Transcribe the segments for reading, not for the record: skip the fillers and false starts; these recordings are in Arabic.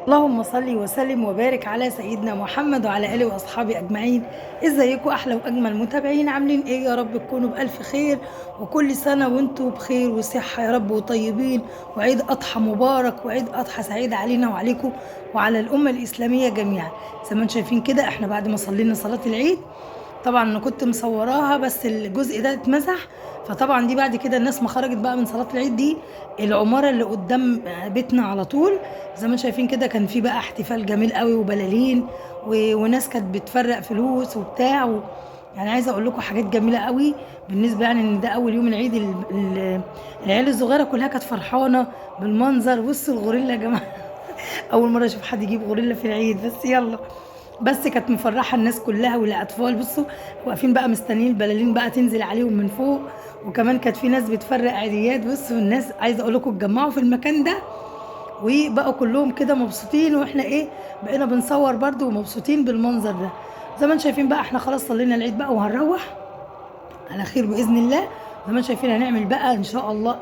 اللهم صل وسلم وبارك على سيدنا محمد وعلى اله واصحابه اجمعين. ازيكم احلى واجمل متابعين؟ عاملين ايه؟ يا رب تكونوا بالف خير، وكل سنه وانتم بخير وصحه يا رب وطيبين، وعيد اضحى مبارك وعيد اضحى سعيد علينا وعليكم وعلى الامه الاسلاميه جميعا. زي ما انتم شايفين كده احنا بعد ما صلينا صلاه العيد، طبعا انا كنت مصوراها بس الجزء ده اتمسح. فطبعا دي بعد كده الناس ما خرجت بقى من صلاة العيد دي، العمارة اللي قدام بيتنا على طول، زي ما انتم شايفين كده كان في بقى احتفال جميل قوي وبلالين وناس كانت بتفرق فلوس وبتاع يعني عايزه اقول لكم حاجات جميله قوي. بالنسبه يعني ان ده اول يوم العيد، العيال الصغيره كلها كانت فرحانه بالمنظر. بصوا الغوريلا يا جماعه اول مره اشوف حد يجيب غوريلا في العيد، بس يلا. بس كانت مفرحه الناس كلها والاطفال، بصوا واقفين بقى مستنيين البلالين بقى تنزل عليهم من فوق. وكمان كانت في ناس بتفرق عيديات. بصوا الناس عايزه اقول لكم اتجمعوا في المكان ده وبقوا كلهم كده مبسوطين، واحنا ايه بقينا بنصور برضو ومبسوطين بالمنظر ده. زي ما انتم شايفين بقى احنا خلاص صلينا العيد بقى وهنروح على خير باذن الله. زي ما انتم شايفين هنعمل بقى ان شاء الله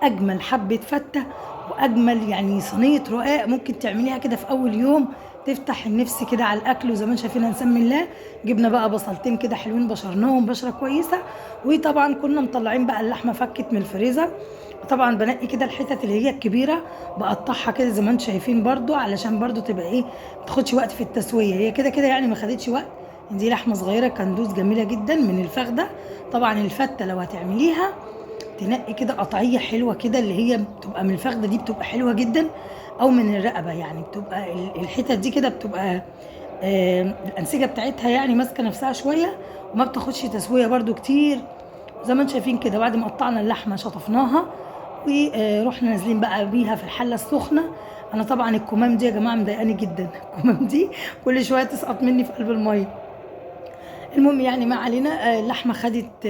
اجمل حبه فته، واجمل يعني صينيه رقاق ممكن تعمليها كده في اول يوم، تفتح النفس كده على الاكل. وزي ما انتم شايفين هنسمي الله، جبنا بقى بصلتين كده حلوين بشرناهم بشره كويسه. وطبعا كنا مطلعين بقى اللحمه فكت من الفريزر. طبعا بنقي كده الحتت اللي هي الكبيره، بقطعها كده زي ما انتم شايفين برضو علشان برضو تبقى ايه ما تاخدش وقت في التسويه. هي كده كده يعني ما خدتش وقت. دي لحمه صغيره كندوز جميله جدا من الفخده. طبعا الفته لو هتعمليها تنقي كده قطعيه حلوه كده اللي هي بتبقى من الفخده، دي بتبقى حلوه جدا. او من الرقبه يعني بتبقى الحتت دي كده بتبقى الانسجه بتاعتها يعني ماسكه نفسها شويه، وما بتاخدش تسويه برضو كتير. زي ما انتم شايفين كده بعد ما قطعنا اللحمه شطفناها ورحنا نازلين بقى بيها في الحله السخنه. انا طبعا الكمام دي يا جماعه مضايقاني جدا الكمام دي كل شويه تسقط مني في قلب الميه. المهم يعني ما علينا. اللحمه خدت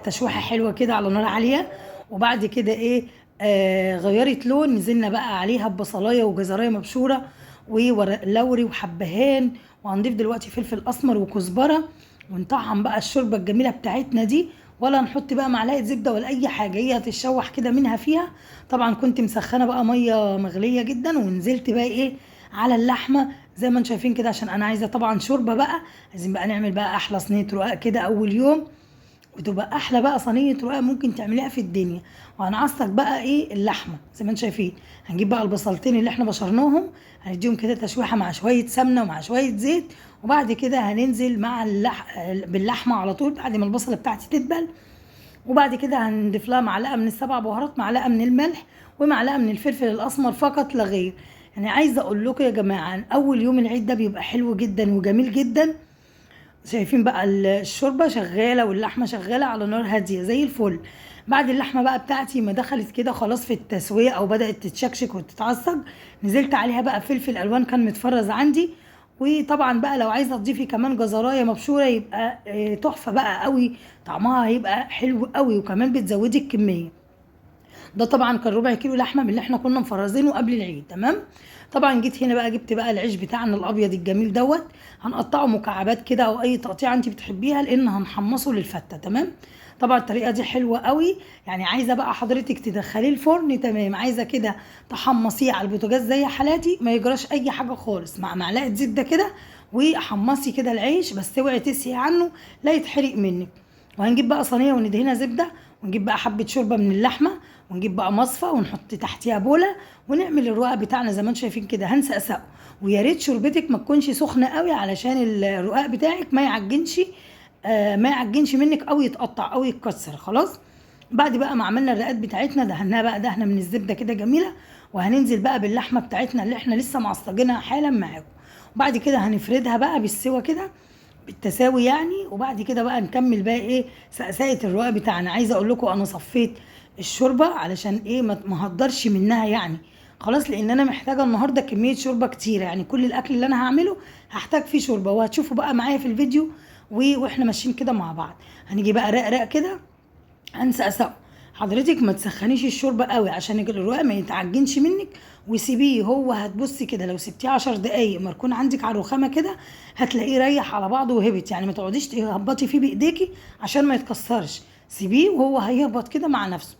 تشويحه حلوه كده على نار عاليه، وبعد كده ايه غيرت لون. نزلنا بقى عليها ببصلايه وجزرايه مبشوره وورق لوري وحبهان، وهنضيف دلوقتي فلفل اسمر وكزبره، ونطعم بقى الشوربه الجميله بتاعتنا دي. ولا نحط بقى معلقه زبده ولا اي حاجه، هي هتتشوح كده منها فيها. طبعا كنت مسخنه بقى ميه مغليه جدا، ونزلت بقى ايه على اللحمه زي ما انتم شايفين كده، عشان انا عايزه طبعا شوربه بقى. عايزين بقى نعمل بقى احلى صينيه رقاق كده اول يوم، وتبقى احلى بقى صينيه رقاق ممكن تعمليها في الدنيا. وهنعصق بقى ايه اللحمه زي ما انتم شايفين. هنجيب بقى البصلتين اللي احنا بشرناهم، هنديهم كده تشويحه مع شويه سمنه ومع شويه زيت، وبعد كده هننزل مع باللحمه على طول بعد ما البصله بتاعتي تدبل. وبعد كده هنضيف لها معلقه من السبع بهارات، معلقه من الملح، ومعلقه من الفلفل الاسمر فقط لا غير. يعني عايزه اقول لكم يا جماعه ان اول يوم العيد ده بيبقى حلو جدا وجميل جدا. شايفين بقى الشوربه شغاله واللحمه شغاله على نار هاديه زي الفل. بعد اللحمه بقى بتاعتي ما دخلت كده خلاص في التسويه او بدات تتشكشك وتتعصج، نزلت عليها بقى فلفل الوان كان متفرز عندي. وطبعا بقى لو عايزه تضيفي كمان جزرايه مبشوره يبقى تحفه بقى قوي، طعمها هيبقى حلو قوي، وكمان بتزودي الكميه. ده طبعا كان ربع كيلو لحمه من اللي احنا كنا مفرزينه قبل العيد، تمام. طبعا جيت هنا بقى جبت بقى العيش بتاعنا الابيض الجميل دوت، هنقطعه مكعبات كده او اي تقطيعه انت بتحبيها لان هنحمصه للفته، تمام. طبعا الطريقه دي حلوه قوي. يعني عايزه بقى حضرتك تدخليه الفرن، تمام. عايزه كده تحمصيه على البوتاجاز زي حالاتي، ما يجراش اي حاجه خالص، مع معلقه زبده كده وحمصي كده العيش، بس اوعي تسهي عنه لا يتحرق منك. وهنجيب بقى صينيه وندهنها زبده، ونجيب بقى حبه شوربه من اللحمه، ونجيب بقى مصفى ونحط تحتيها بوله، ونعمل الرقاق بتاعنا زي ما انتم شايفين كده هنسقسقه. ويا ريت شوربتك ما تكونش سخنه قوي علشان الرقاق بتاعك ما يعجنش، ما يعجنش منك او يتقطع او يتكسر خلاص. بعد بقى ما عملنا الرقات بتاعتنا دهناها بقى دهنه من الزبده كده جميله، وهننزل بقى باللحمه بتاعتنا اللي احنا لسه معصجينها حالا معاكم. وبعد كده هنفردها بقى بالسوا كده بالتساوي يعني. وبعد كده بقى نكمل بقى ايه سقساقه الرقاق بتاعنا. عايزه اقول لكم انا صفيت الشوربه علشان ايه ما هقدرش منها يعني خلاص، لان انا محتاجه النهارده كميه شوربه كتيره. يعني كل الاكل اللي انا هعمله هحتاج فيه شوربه، وهتشوفوا بقى معايا في الفيديو واحنا ماشيين كده مع بعض. هنيجي بقى رق كده هنسقسقه. حضرتك ما تسخنيش الشوربه قوي عشان الرقاق ما يتعجنش منك، وسيبيه هو. هتبصي كده لو سبتيه 10 دقايق مركون عندك على الرخامه كده هتلاقيه ريح على بعضه وهبط. يعني ما تقعديش تهبطي فيه بايديكي عشان ما يتكسرش، سيبيه وهو هيهبط كده مع نفسه.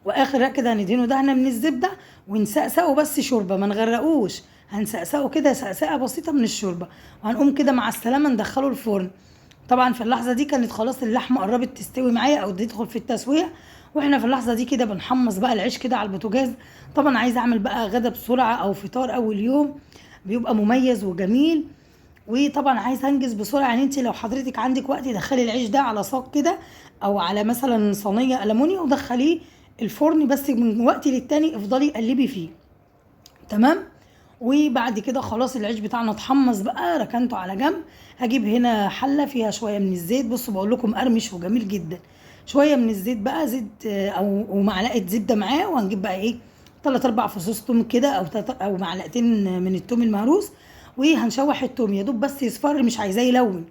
واخر كده هندهنه دهنه من الزبده ونسقسقه بس شوربه، ما نغرقوش. هنسقسقه كده سقسقه بسيطه من الشوربه، وهنقوم كده مع السلامه ندخله الفرن. طبعا في اللحظه دي كانت خلاص اللحمه قربت تستوي معايا او تدخل في التسويه، واحنا في اللحظه دي كده بنحمص بقى العيش كده على البوتاجاز. طبعا عايزه اعمل بقى غدا بسرعه او فطار اول يوم، بيبقى مميز وجميل. وطبعا عايزه انجز بسرعه، يعني انت لو حضرتك عندك وقت دخلي العيش ده على صاج كده او على مثلا صينيه المونيا ودخليه الفرن، بس من وقت للتاني افضلي قلبي فيه. تمام. وبعد كده خلاص العيش بتاعنا اتحمص بقى، ركنته على جنب. هجيب هنا حله فيها شويه من الزيت، بصوا بقول لكم مقرمش وجميل جدا. شويه من الزيت بقى، زيت او ومعلقه زبده معاه، وهنجيب بقى ايه 3 4 فصوص توم كده او معلقتين من التوم المهروس. وهنشوح التوم يا دوب بس يصفر، مش عايزاه يلون،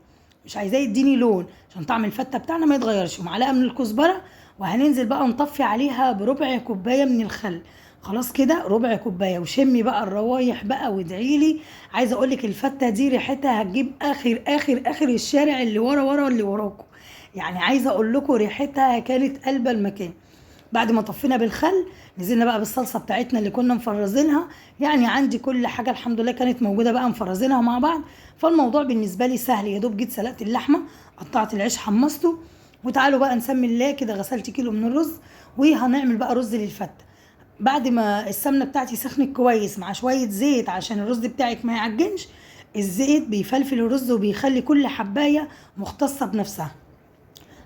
مش عايزاه يديني لون، عشان طعم الفته بتاعنا ما يتغيرش. ومعلقه من الكزبره، وهننزل بقى نطفي عليها بربع كوبايه من الخل. خلاص كده ربع كوبايه، وشمي بقى الروايح بقى وادعيلي. عايزه اقول لك الفته دي ريحتها هتجيب اخر اخر اخر الشارع اللي ورا ورا اللي وراكم. يعني عايزه اقول لكم ريحتها كانت قلبه المكان. بعد ما طفينا بالخل، نزلنا بقى بالصلصه بتاعتنا اللي كنا مفرزينها. يعني عندي كل حاجه الحمد لله كانت موجوده بقى مفرزينها مع بعض، فالموضوع بالنسبه لي سهل. يا دوب جيت سلقت اللحمه، قطعت العيش حمصته. وتعالوا بقى نسمي الله كده، غسلت كيلو من الرز. وهنعمل بقى رز للفته. بعد ما السمنه بتاعتي سخنت كويس مع شويه زيت عشان الرز بتاعك ما يعجنش. الزيت بيفلفل الرز وبيخلي كل حبايه مختصه بنفسها.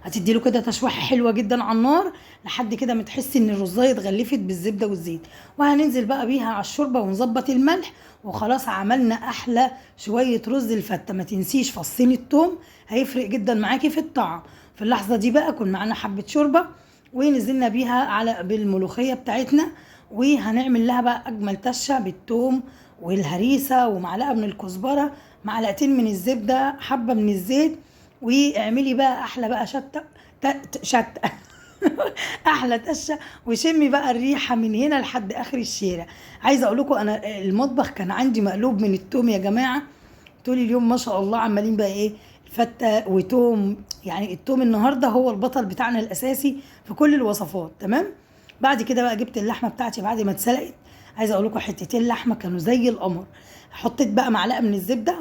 هتديله كده تشويحه حلوه جدا على النار لحد كده ما تحسي ان الرزايه اتغلفت بالزبده والزيت. وهننزل بقى بيها على الشوربه ونظبط الملح، وخلاص عملنا احلى شويه رز الفته. ما تنسيش فصين التوم، هيفرق جدا معاكي في الطعم. في اللحظه دي بقى كن معانا حبه شوربه، ونزلنا بيها على بالملوخيه بتاعتنا. وهنعمل لها بقى اجمل تشه بالثوم والهريسه، ومعلقه من الكزبره، معلقتين من الزبده، حبه من الزيت. واعملي بقى احلى بقى شتة احلى تشه. وشمي بقى الريحه من هنا لحد اخر الشارع. عايزه اقول لكم انا المطبخ كان عندي مقلوب من التوم يا جماعه. طول اليوم ما شاء الله عمالين بقى ايه، فته وتوم. يعني التوم النهارده هو البطل بتاعنا الاساسي في كل الوصفات. تمام. بعد كده بقى جبت اللحمه بتاعتي بعد ما اتسلقت. عايزه اقول لكم حتتين لحمه كانوا زي القمر. حطيت بقى معلقه من الزبده،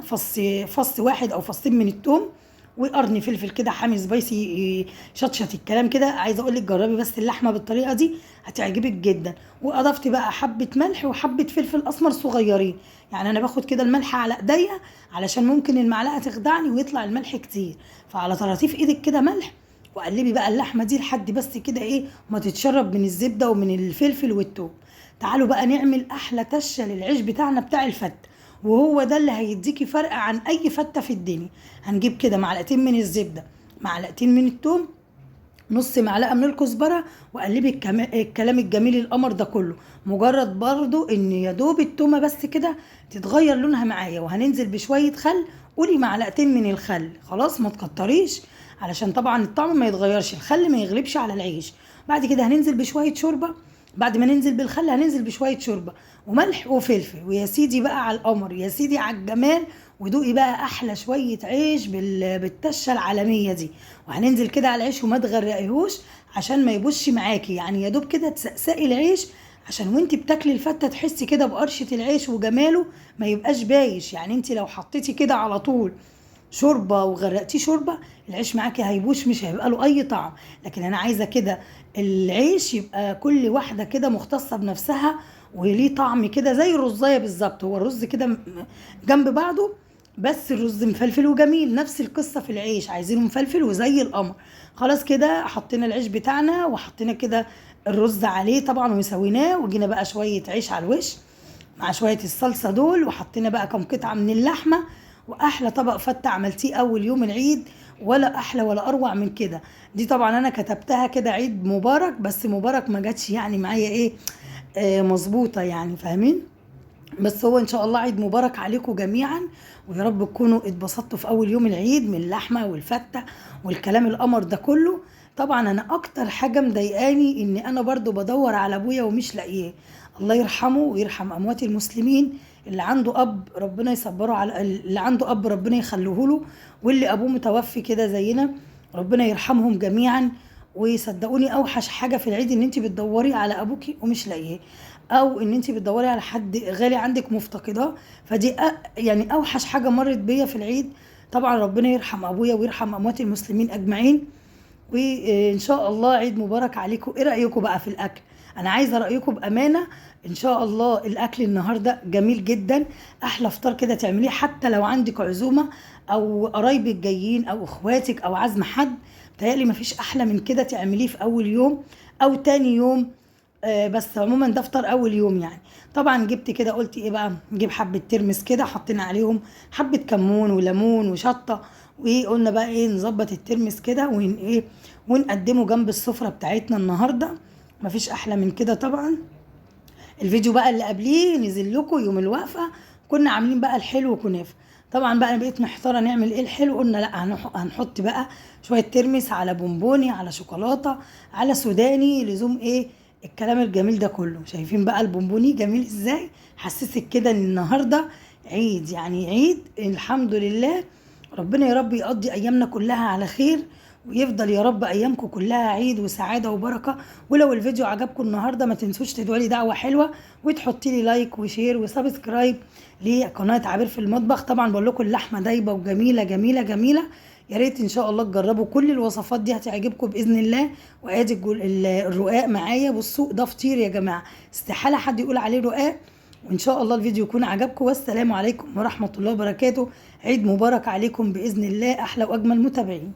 فص واحد او فصين من التوم، وقرن فلفل كده حامي سبايسي شطشط الكلام كده. عايزه اقول لك جربي بس اللحمه بالطريقه دي هتعجبك جدا. واضفت بقى حبه ملح وحبه فلفل اسمر صغيرين. يعني انا باخد كده الملح على ايديا علشان ممكن المعلقه تخدعني ويطلع الملح كتير، فعلى طراطيف ايدك كده ملح. وقلبي بقى اللحمه دي لحد بس كده ايه ما تتشرب من الزبده ومن الفلفل والثوم. تعالوا بقى نعمل احلى تشه للعيش بتاعنا بتاع الفته، وهو ده اللي هيديكي فرق عن اي فته في الدنيا. هنجيب كده معلقتين من الزبده، معلقتين من الثوم، نص معلقه من الكزبره، وقلبي الكلام الجميل القمر ده كله. مجرد برضو ان يا دوب التومه بس كده تتغير لونها معايا، وهننزل بشويه خل. قولي معلقتين من الخل، خلاص ما تكتريش علشان طبعا الطعم ما يتغيرش، الخل ما يغلبش على العيش. بعد كده هننزل بشويه شوربه. بعد ما ننزل بالخل هننزل بشويه شوربه وملح وفلفل، ويا سيدي بقى على القمر، يا سيدي على الجمال. ودوقي بقى احلى شويه عيش بالتشه العالميه دي. وهننزل كده على العيش وما تغرقيهوش عشان ما يبوش معاكي، يعني يا دوب كده تسقسقي العيش عشان وانت بتاكلي الفته تحسي كده بقرشه العيش وجماله، ما يبقاش بايش. يعني انت لو حطيتي كده على طول شوربه وغرقتيه شوربه، العيش معاكي هيبوش، مش هيبقى له اي طعم. لكن انا عايزه كده العيش يبقى كل واحده كده مختصه بنفسها، وليه طعم كده زي الرزايه بالظبط. هو الرز كده جنب بعضه، بس الرز مفلفل وجميل. نفس القصه في العيش، عايزينه مفلفل وزي القمر. خلاص كده حطينا العيش بتاعنا وحطينا كده الرز عليه طبعا وسويناه، وجينا بقى شويه عيش على الوش مع شويه الصلصه دول، وحطينا بقى كم قطعه من اللحمه. واحلى طبق فته عملتيه اول يوم العيد، ولا احلى ولا اروع من كده. دي طبعا انا كتبتها كده عيد مبارك، بس مبارك ما جاتش يعني معايا ايه مظبوطه، يعني فاهمين. بس هو ان شاء الله عيد مبارك عليكم جميعا، ويا رب تكونوا اتبسطتوا في اول يوم العيد من اللحمه والفته والكلام القمر ده كله. طبعا انا اكتر حاجه مضايقاني ان انا برضو بدور على ابويا ومش لاقيه. الله يرحمه ويرحم اموات المسلمين. اللي عنده اب ربنا يصبره، على اللي عنده اب ربنا يخليه له، واللي ابوه متوفي كده زينا ربنا يرحمهم جميعا. وصدقوني اوحش حاجه في العيد ان انت بتدوري على ابوكي ومش لاقيه. او ان انت بتدوري على حد غالي عندك مفتقداه. فدي يعني اوحش حاجه مرت بيا في العيد. طبعا ربنا يرحم ابويا ويرحم اموات المسلمين اجمعين، وان شاء الله عيد مبارك عليكم. ايه رايكم بقى في الاكل؟ انا عايزه رايكم بامانه. ان شاء الله الاكل النهارده جميل جدا، احلى فطار كده تعمليه حتى لو عندك عزومه او قرايبك جايين او اخواتك او عزم حد. بتهيألي مفيش احلى من كده تعمليه في اول يوم او تاني يوم. بس عموما ده فطار اول يوم يعني. طبعا جبت كده، قلت ايه بقى، نجيب حبه ترمس كده، حطينا عليهم حبه كمون وليمون وشطه. وايه قلنا بقى ايه، نظبط الترمس كده ون ايه ونقدمه جنب السفره بتاعتنا النهارده. مفيش احلى من كده طبعا. الفيديو بقى اللي قبليه نزل لكم يوم الوقفه، كنا عاملين بقى الحلو كنافه. طبعا بقى انا بقيت محتاره نعمل ايه الحلو. قلنا لا، هنحط بقى شويه ترمس على بونبوني على شوكولاته على سوداني، لزوم ايه الكلام الجميل ده كله. شايفين بقى البونبوني جميل ازاي؟ حسسك كده ان النهارده عيد، يعني عيد الحمد لله. ربنا يا رب يقضي ايامنا كلها على خير، ويفضل يا رب ايامكم كلها عيد وسعاده وبركه. ولو الفيديو عجبكم النهارده ما تنسوش تدعوا لي دعوه حلوه، وتحطي لي لايك وشير وسبسكرايب لقناه عبير في المطبخ. طبعا بقول لكم اللحمه دايبه وجميله جميله جميله. يا ريت ان شاء الله تجربوا كل الوصفات دي، هتعجبكم باذن الله. وادي الرقاق معايا. بصوا ده فطير يا جماعه، استحاله حد يقول عليه رقاق. وان شاء الله الفيديو يكون عجبكم، والسلام عليكم ورحمه الله وبركاته. عيد مبارك عليكم باذن الله، احلى واجمل متابعين.